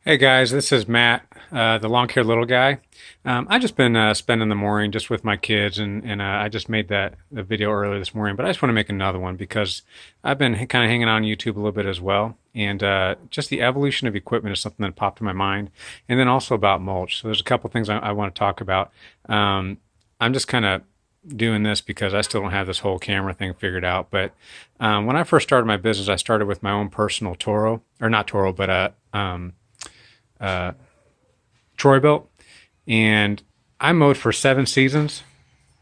Hey guys, this is Matt, the lawn care little guy. I just been spending the morning just with my kids, and I just made that the video earlier this morning. But I just want to make another one because I've been kind of hanging on YouTube a little bit as well, and just the evolution of equipment is something that popped in my mind, and then also about mulch. So there's a couple things I want to talk about. I'm just kind of doing this because I still don't have this whole camera thing figured out. But when I first started my business, I started with my own personal Toro, or not Toro, but uh, Troy built, and I mowed for 7 seasons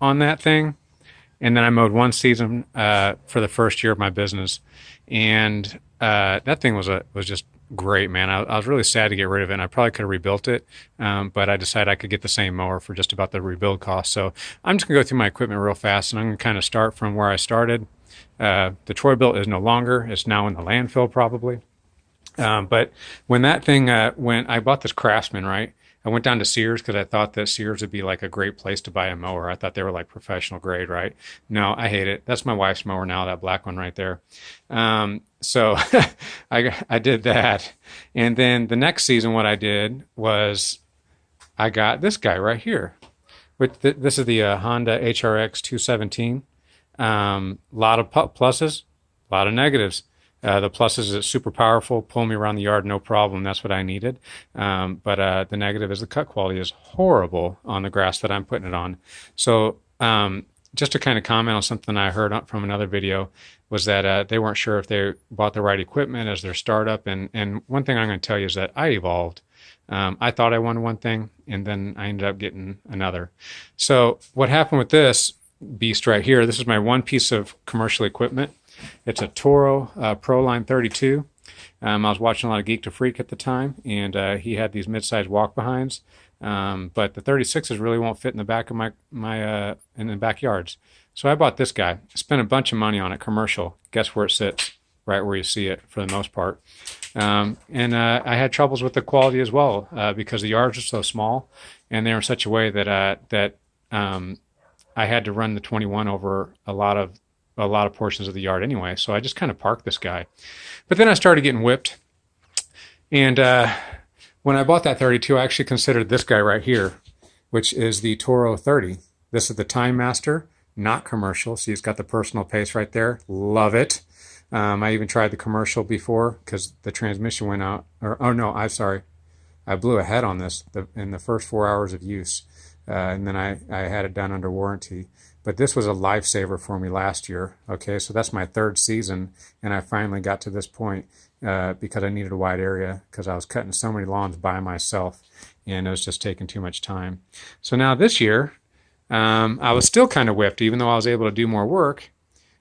on that thing, and then I mowed one season for the first year of my business, and that thing was just great, man. I was really sad to get rid of it, and I probably could have rebuilt it, but I decided I could get the same mower for just about the rebuild cost. So I'm just gonna go through my equipment real fast, and I'm gonna kind of start from where I started. The Troy built is no longer; it's now in the landfill probably. But when that thing went, I bought this Craftsman, right? I went down to Sears because I thought that Sears would be like a great place to buy a mower. I thought they were like professional grade, right? No, I hate it. That's my wife's mower now, that black one right there. So I did that. And then the next season, what I did was I got this guy right here. This is the Honda HRX 217. Lot of pluses, a lot of negatives. The plus is it's super powerful, pull me around the yard, no problem. That's what I needed. But the negative is the cut quality is horrible on the grass that I'm putting it on. So just to kind of comment on something I heard from another video was that they weren't sure if they bought the right equipment as their startup. And one thing I'm going to tell you is that I evolved. I thought I wanted one thing, and then I ended up getting another. So what happened with this beast right here, this is my one piece of commercial equipment. It's a Toro Proline 32. I was watching a lot of Geek to Freak at the time, and he had these mid-sized walk behinds. But the 36s really won't fit in the back of my in the backyards. So I bought this guy. Spent a bunch of money on it, commercial. Guess where it sits? Right where you see it for the most part. And I had troubles with the quality as well because the yards are so small, and they're in such a way that I had to run the 21 over a lot of portions of the yard anyway. So I just kind of parked this guy. But then I started getting whipped. And when I bought that 32, I actually considered this guy right here, which is the Toro 30. This is the Time Master, not commercial. See, it's got the personal pace right there. Love it. I even tried the commercial before because the transmission went out. Oh no, I'm sorry. I blew a head on this in the first 4 hours of use. And then I had it done under warranty. But this was a lifesaver for me last year. Okay, so that's my third season, and I finally got to this point because I needed a wide area because I was cutting so many lawns by myself, and it was just taking too much time. So now this year, I was still kind of whipped, even though I was able to do more work.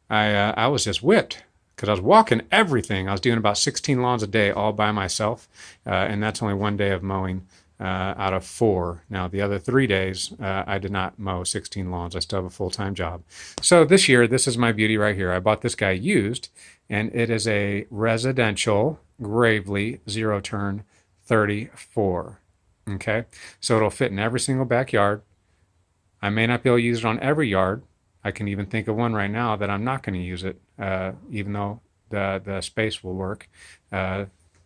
I was just whipped because I was walking everything. I was doing about 16 lawns a day all by myself, and that's only one day of mowing out of 4. Now, the other 3 days, I did not mow 16 lawns. I still have a full-time job. So this year, this is my beauty right here. I bought this guy used, and it is a residential Gravely zero-turn 34. Okay, so it'll fit in every single backyard. I may not be able to use it on every yard. I can even think of one right now that I'm not going to use it, even though the space will work.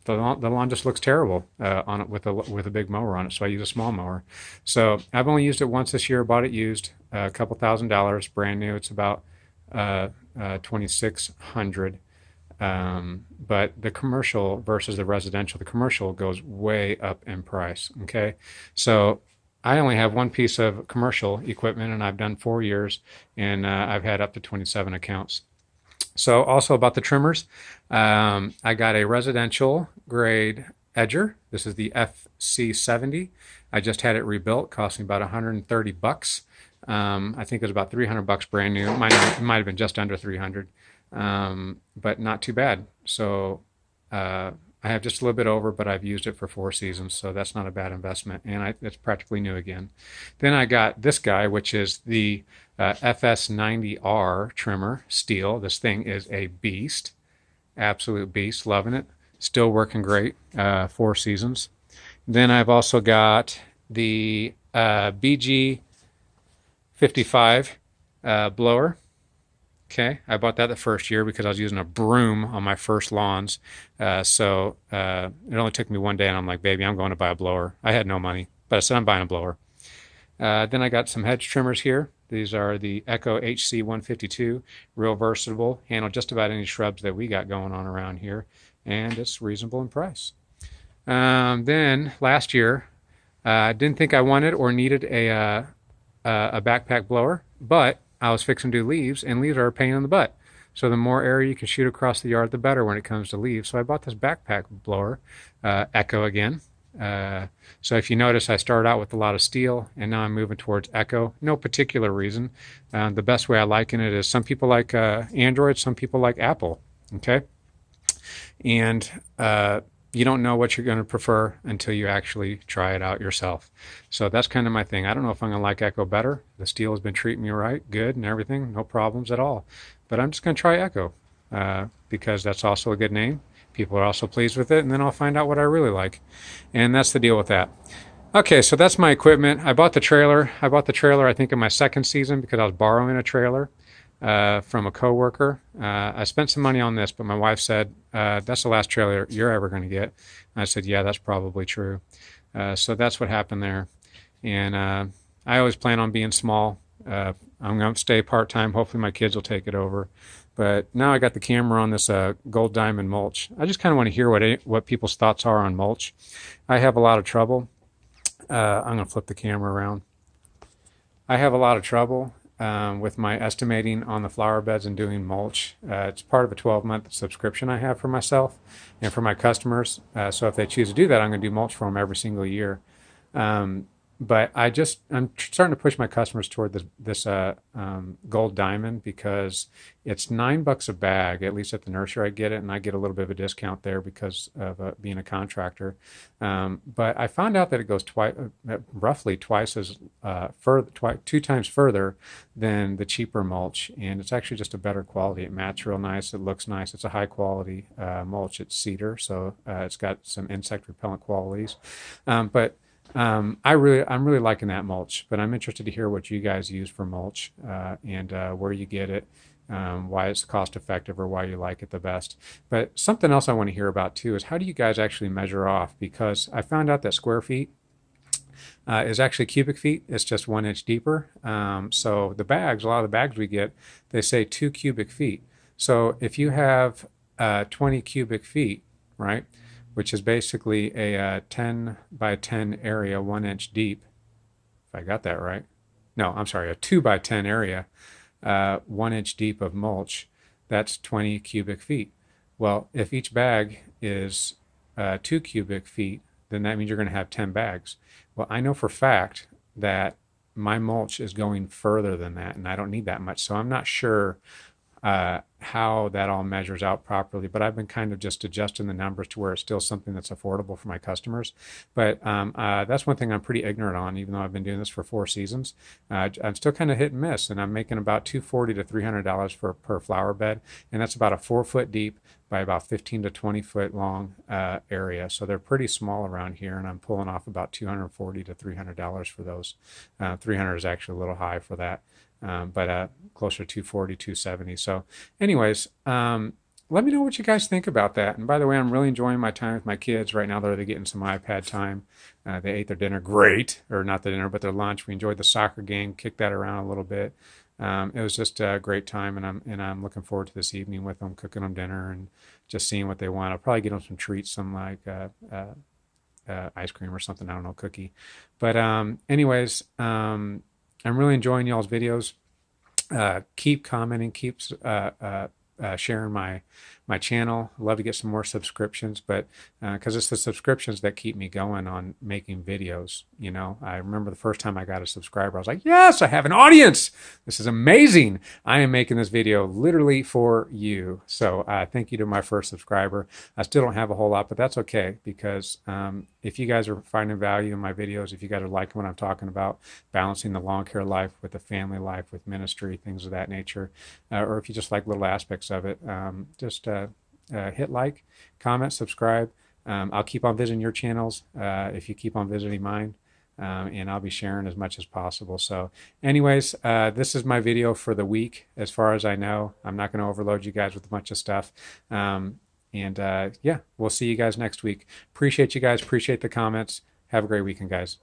The lawn just looks terrible on it with a big mower on it, so I use a small mower. So I've only used it once this year. Bought it used, a couple $1,000s, brand new. It's about 2,600. But the commercial versus the residential, the commercial goes way up in price. Okay, so I only have one piece of commercial equipment, and I've done 4 years, and I've had up to 27 accounts. So also about the trimmers, I got a residential grade edger. This is the FC70. I just had it rebuilt, cost me about 130 bucks. I think it was about 300 bucks brand new. It might have been just under 300, but not too bad. So I have just a little bit over, but I've used it for 4 seasons, so that's not a bad investment, and it's practically new again. Then I got this guy, which is the FS90R trimmer steel. This thing is a beast, absolute beast. Loving it. Still working great. 4 seasons. Then I've also got the BG55 blower. Okay, I bought that the first year because I was using a broom on my first lawns. It only took me one day, and I'm like, baby, I'm going to buy a blower. I had no money, but I said I'm buying a blower. Then I got some hedge trimmers here. These are the Echo HC 152, real versatile, handle just about any shrubs that we got going on around here, and it's reasonable in price. Then last year, I didn't think I wanted or needed a backpack blower, but I was fixing to do leaves, and leaves are a pain in the butt. So the more area you can shoot across the yard, the better when it comes to leaves. So I bought this backpack blower, Echo again. So if you notice, I started out with a lot of steel, and now I'm moving towards Echo. No particular reason. The best way I liken it is some people like Android, some people like Apple. Okay, and you don't know what you're going to prefer until you actually try it out yourself. So that's kind of my thing. I don't know if I'm going to like Echo better. The steel has been treating me right, good, and everything, no problems at all. But I'm just going to try Echo because that's also a good name. People are also pleased with it, and then I'll find out what I really like. And that's the deal with that. Okay, so that's my equipment. I bought the trailer. I think in my second season because I was borrowing a trailer from a coworker. I spent some money on this, but my wife said, that's the last trailer you're ever going to get. And I said, yeah, that's probably true. So that's what happened there. And I always plan on being small. I'm going to stay part-time. Hopefully my kids will take it over. But now I got the camera on this gold diamond mulch. I just kind of want to hear what people's thoughts are on mulch. I have a lot of trouble. I'm going to flip the camera around. I have a lot of trouble with my estimating on the flower beds and doing mulch. It's part of a 12-month subscription I have for myself and for my customers. So if they choose to do that, I'm going to do mulch for them every single year. But I'm starting to push my customers toward this gold diamond because it's $9 a bag. At least at the nursery I get it, and I get a little bit of a discount there because of being a contractor. But I found out that it goes roughly twice as two times further than the cheaper mulch, and it's actually just a better quality. It mats real nice. It looks nice. It's a high quality mulch. It's cedar, so it's got some insect repellent qualities. I'm really liking that mulch, but I'm interested to hear what you guys use for mulch and where you get it, why it's cost effective or why you like it the best. But something else I want to hear about too is how do you guys actually measure off? Because I found out that square feet is actually cubic feet. It's just 1 inch deeper. So a lot of the bags we get, they say 2 cubic feet. So if you have 20 cubic feet, right? Which is basically a 10 by 10 area, 1 inch deep. If I got that right. No, I'm sorry, a 2 by 10 area, 1 inch deep of mulch. That's 20 cubic feet. Well, if each bag is 2 cubic feet, then that means you're going to have 10 bags. Well, I know for a fact that my mulch is going further than that, and I don't need that much. So I'm not sure how that all measures out properly, but I've been kind of just adjusting the numbers to where it's still something that's affordable for my customers. But that's one thing I'm pretty ignorant on, even though I've been doing this for 4 seasons. I'm still kind of hit and miss, and I'm making about $240 to $300 per flower bed, and that's about a 4 foot deep by about 15 to 20 foot long area. So they're pretty small around here, and I'm pulling off about $240 to $300 for those. 300 is actually a little high for that. But closer to 240, 270. So anyways, let me know what you guys think about that. And by the way, I'm really enjoying my time with my kids. Right now they're getting some iPad time. They ate their dinner great, or not the dinner, but their lunch. We enjoyed the soccer game, kicked that around a little bit. It was just a great time, and I'm looking forward to this evening with them, cooking them dinner and just seeing what they want. I'll probably get them some treats, some like ice cream or something, I don't know, cookie. But anyways, I'm really enjoying y'all's videos. Keep commenting, keep sharing my channel. Love to get some more subscriptions, but because it's the subscriptions that keep me going on making videos. You know, I remember the first time I got a subscriber, I was like, yes, I have an audience. This is amazing. I am making this video literally for you. So thank you to my first subscriber. I still don't have a whole lot, but that's okay, because if you guys are finding value in my videos, if you guys are liking what I'm talking about, balancing the lawn care life with the family life, with ministry, things of that nature, or if you just like little aspects of it, just hit like, comment, subscribe. I'll keep on visiting your channels if you keep on visiting mine. and I'll be sharing as much as possible. So anyways, this is my video for the week as far as I know. I'm not going to overload you guys with a bunch of stuff. Yeah, we'll see you guys next week. Appreciate you guys. Appreciate the comments. Have a great weekend, guys.